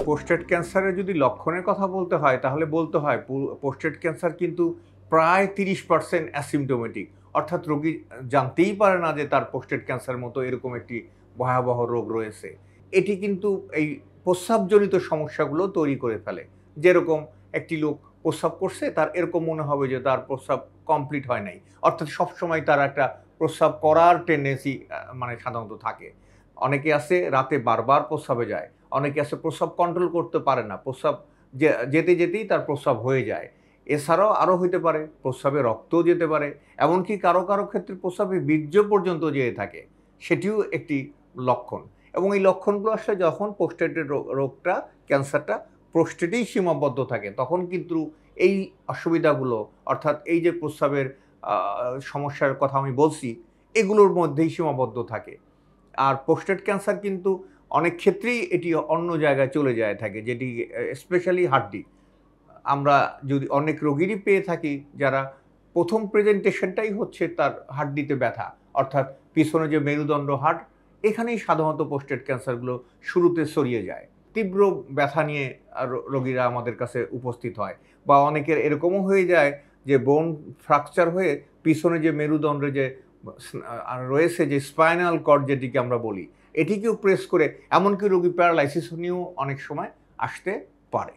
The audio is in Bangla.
পোস্টেট ক্যান্সারের যদি লক্ষণের কথা বলতে হয় তাহলে বলতে হয় পোস্টেট ক্যান্সার কিন্তু প্রায় 30% অ্যাসিমটোমেটিক, অর্থাৎ রোগী জানতেই পারে না যে তার পোস্টেট ক্যান্সার মতো এরকম একটি ভয়াবহ রোগ রয়েছে। এটি কিন্তু এই প্রস্রাবজনিত সমস্যাগুলো তৈরি করে ফেলে। যেরকম একটি লোক প্রস্রাব করছে, তার এরকম মনে হবে যে তার প্রস্রাব কমপ্লিট হয় নাই। অর্থাৎ সবসময় তার একটা প্রস্রাব করার টেন্ডেন্সি মানে সাধারণত থাকে। অনেকে আছে রাতে বারবার প্রস্রাবে যায়। অনেকে আছে প্রস্রাব কন্ট্রোল করতে পারে না। প্রস্রাব যেতেই তার প্রস্রাব হয়ে যায়। এছাড়াও আরো হইতে পারে প্রস্রাবে রক্তও যেতে পারে। এমনকি কারো ক্ষেত্রে প্রস্রাবে বীর্য পর্যন্ত যেয়ে থাকে। সেটিও একটি লক্ষণ। এবং এই লক্ষণগুলো আসলে যখন প্রোস্টেটের রোগটা, ক্যান্সারটা প্রোস্টেটেই সীমাবদ্ধ থাকে, তখন কিন্তু এই অসুবিধাগুলো, অর্থাৎ এই যে প্রস্রাবের আ সমস্যার কথা আমি বলছি, এগুলোর মধ্যেই সীমাবদ্ধ থাকে। আর প্রোস্টেট ক্যান্সার কিন্তু অনেক ক্ষেত্রেই এটি অন্য জায়গায় চলে যায় থাকে, যেটি স্পেশালি হাড্ডি। আমরা যদি অনেক রোগীরই পেয়ে থাকি যারা ১ম প্রেজেন্টেশনটাই হচ্ছে তার হাড্ডিতে ব্যথা। অর্থাৎ পিছনে যে মেরুদণ্ড হাড়, এখানেই সাধারণত প্রোস্টেট ক্যান্সারগুলো শুরুতে ছড়িয়ে যায়। তীব্র ব্যথা নিয়ে রোগীরা আমাদের কাছে উপস্থিত হয়। বা অনেকের এরকমও হয়ে যায় যে বোন ফ্র্যাকচার হয়ে পিছনে যে মেরুদণ্ডে যে রয়েছে যে স্পাইনাল কর্ড যেটিকে আমরা বলি, এটিকেও প্রেস করে এমনকি রোগী প্যারালাইসিস নিয়েও অনেক সময় আসতে পারে।